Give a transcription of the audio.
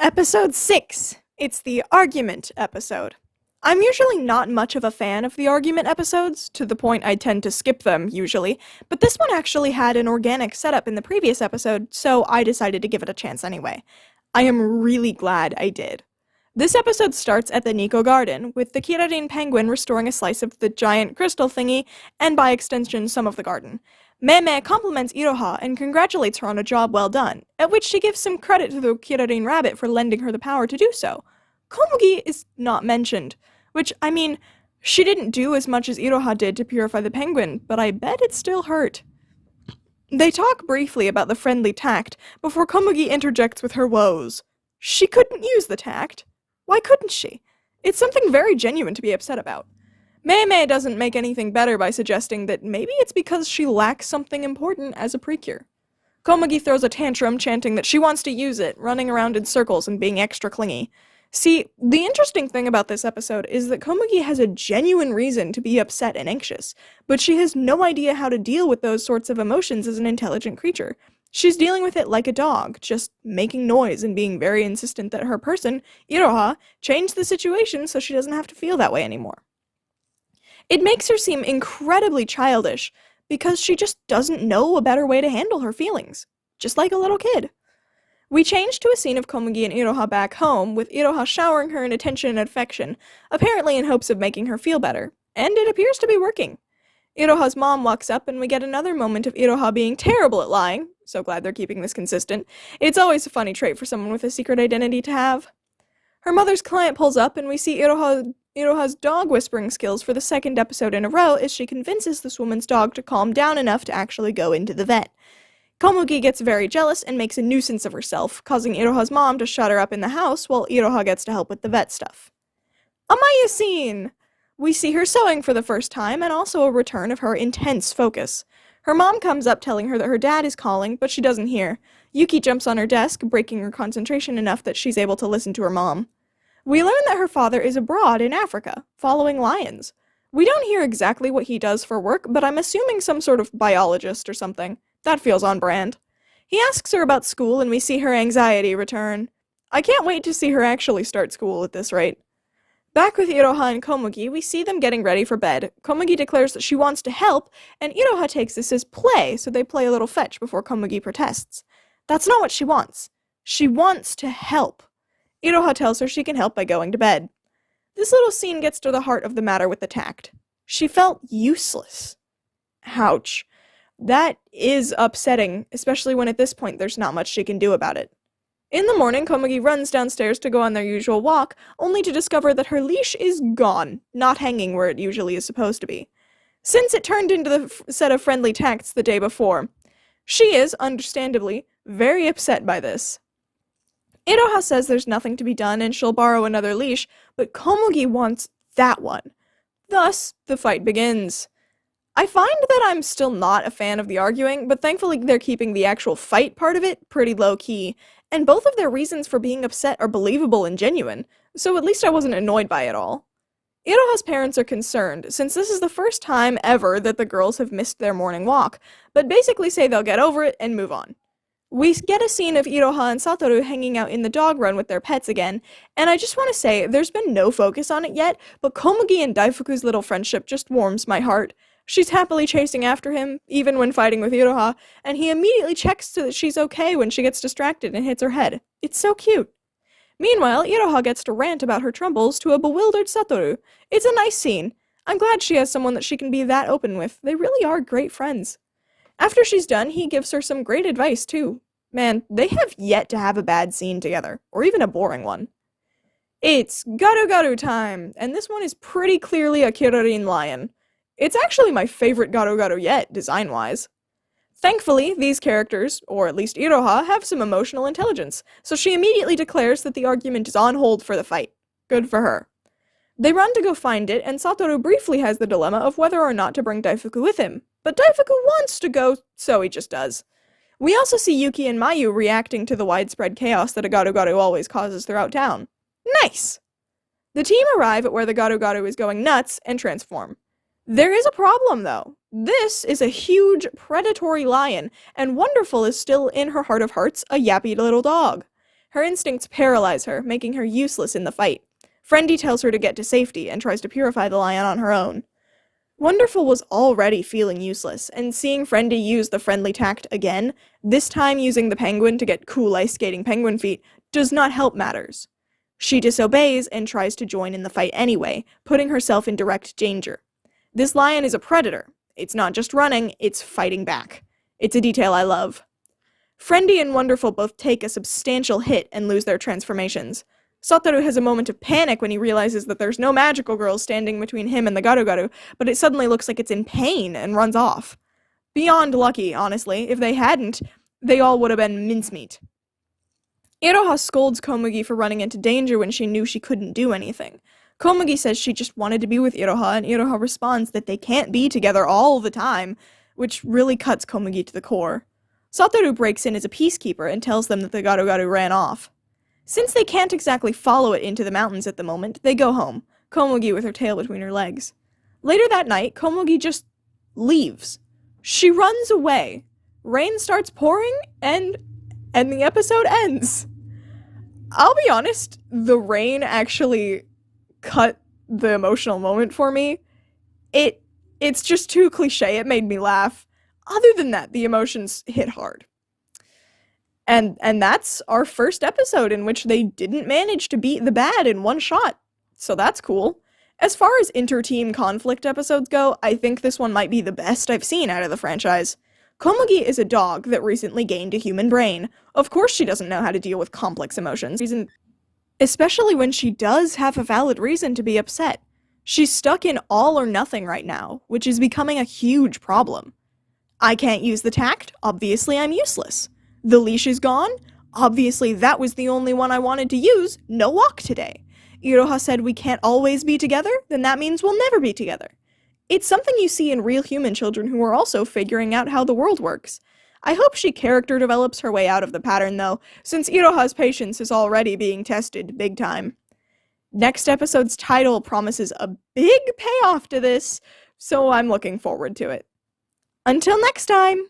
Episode 6. It's the argument episode. I'm usually not much of a fan of the argument episodes, to the point I tend to skip them, usually, but this one actually had an organic setup in the previous episode, so I decided to give it a chance anyway. I am really glad I did. This episode starts at the Nico Garden, with the Kirarin penguin restoring a slice of the giant crystal thingy, and by extension some of the garden. Meme compliments Iroha and congratulates her on a job well done, at which she gives some credit to the Kirarin rabbit for lending her the power to do so. Komugi is not mentioned, which, I mean, she didn't do as much as Iroha did to purify the penguin, but I bet it still hurt. They talk briefly about the friendly tact before Komugi interjects with her woes. She couldn't use the tact. Why couldn't she? It's something very genuine to be upset about. Mei doesn't make anything better by suggesting that maybe it's because she lacks something important as a Precure. Komugi throws a tantrum chanting that she wants to use it, running around in circles and being extra clingy. See, the interesting thing about this episode is that Komugi has a genuine reason to be upset and anxious, but she has no idea how to deal with those sorts of emotions as an intelligent creature. She's dealing with it like a dog, just making noise and being very insistent that her person, Iroha, change the situation so she doesn't have to feel that way anymore. It makes her seem incredibly childish, because she just doesn't know a better way to handle her feelings, just like a little kid. We change to a scene of Komugi and Iroha back home, with Iroha showering her in attention and affection, apparently in hopes of making her feel better, and it appears to be working. Iroha's mom walks up and we get another moment of Iroha being terrible at lying, so glad they're keeping this consistent. It's always a funny trait for someone with a secret identity to have. Her mother's client pulls up and we see Iroha's dog whispering skills for the second episode in a row as she convinces this woman's dog to calm down enough to actually go into the vet. Komugi gets very jealous and makes a nuisance of herself, causing Iroha's mom to shut her up in the house while Iroha gets to help with the vet stuff. Amaya scene! We see her sewing for the first time and also a return of her intense focus. Her mom comes up telling her that her dad is calling, but she doesn't hear. Yuki jumps on her desk, breaking her concentration enough that she's able to listen to her mom. We learn that her father is abroad in Africa, following lions. We don't hear exactly what he does for work, but I'm assuming some sort of biologist or something. That feels on brand. He asks her about school and we see her anxiety return. I can't wait to see her actually start school at this rate. Back with Iroha and Komugi, we see them getting ready for bed. Komugi declares that she wants to help, and Iroha takes this as play, so they play a little fetch before Komugi protests. That's not what she wants. She wants to help. Iroha tells her she can help by going to bed. This little scene gets to the heart of the matter with the tact. She felt useless. Ouch. That is upsetting, especially when at this point there's not much she can do about it. In the morning, Komugi runs downstairs to go on their usual walk, only to discover that her leash is gone, not hanging where it usually is supposed to be. Since it turned into the set of friendly tacts the day before, she is, understandably, very upset by this. Iroha says there's nothing to be done and she'll borrow another leash, but Komugi wants that one. Thus, the fight begins. I find that I'm still not a fan of the arguing, but thankfully they're keeping the actual fight part of it pretty low-key, and both of their reasons for being upset are believable and genuine, so at least I wasn't annoyed by it all. Iroha's parents are concerned, since this is the first time ever that the girls have missed their morning walk, but basically say they'll get over it and move on. We get a scene of Iroha and Satoru hanging out in the dog run with their pets again, and I just want to say, there's been no focus on it yet, but Komugi and Daifuku's little friendship just warms my heart. She's happily chasing after him, even when fighting with Iroha, and he immediately checks so that she's okay when she gets distracted and hits her head. It's so cute. Meanwhile, Iroha gets to rant about her troubles to a bewildered Satoru. It's a nice scene. I'm glad she has someone that she can be that open with. They really are great friends. After she's done, he gives her some great advice, too. Man, they have yet to have a bad scene together, or even a boring one. It's Garu Garu time, and this one is pretty clearly a Kirarin lion. It's actually my favorite Garu Garu yet, design-wise. Thankfully, these characters, or at least Iroha, have some emotional intelligence, so she immediately declares that the argument is on hold for the fight. Good for her. They run to go find it, and Satoru briefly has the dilemma of whether or not to bring Daifuku with him. But Daifuku wants to go, so he just does. We also see Yuki and Mayu reacting to the widespread chaos that a Garu Garu always causes throughout town. Nice! The team arrive at where the Garu Garu is going nuts and transform. There is a problem, though. This is a huge, predatory lion, and Wonderful is still in her heart of hearts a yappy little dog. Her instincts paralyze her, making her useless in the fight. Friendy tells her to get to safety and tries to purify the lion on her own. Wonderful was already feeling useless, and seeing Friendy use the friendly tact again, this time using the penguin to get cool ice-skating penguin feet, does not help matters. She disobeys and tries to join in the fight anyway, putting herself in direct danger. This lion is a predator. It's not just running, it's fighting back. It's a detail I love. Friendy and Wonderful both take a substantial hit and lose their transformations. Satoru has a moment of panic when he realizes that there's no magical girl standing between him and the garu-garu, but it suddenly looks like it's in pain and runs off. Beyond lucky, honestly. If they hadn't, they all would have been mincemeat. Iroha scolds Komugi for running into danger when she knew she couldn't do anything. Komugi says she just wanted to be with Iroha, and Iroha responds that they can't be together all the time, which really cuts Komugi to the core. Satoru breaks in as a peacekeeper and tells them that the garu-garu ran off. Since they can't exactly follow it into the mountains at the moment, they go home, Komugi with her tail between her legs. Later that night, Komugi just leaves. She runs away. Rain starts pouring, and the episode ends. I'll be honest, the rain actually cut the emotional moment for me. It's just too cliche, it made me laugh. Other than that, the emotions hit hard. And that's our first episode in which they didn't manage to beat the bad in one shot. So that's cool. As far as inter-team conflict episodes go, I think this one might be the best I've seen out of the franchise. Komugi is a dog that recently gained a human brain. Of course she doesn't know how to deal with complex emotions, especially when she does have a valid reason to be upset. She's stuck in all or nothing right now, which is becoming a huge problem. I can't use the tact, obviously I'm useless. The leash is gone, obviously that was the only one I wanted to use, no walk today. Iroha said we can't always be together, then that means we'll never be together. It's something you see in real human children who are also figuring out how the world works. I hope she character develops her way out of the pattern though, since Iroha's patience is already being tested big time. Next episode's title promises a big payoff to this, so I'm looking forward to it. Until next time!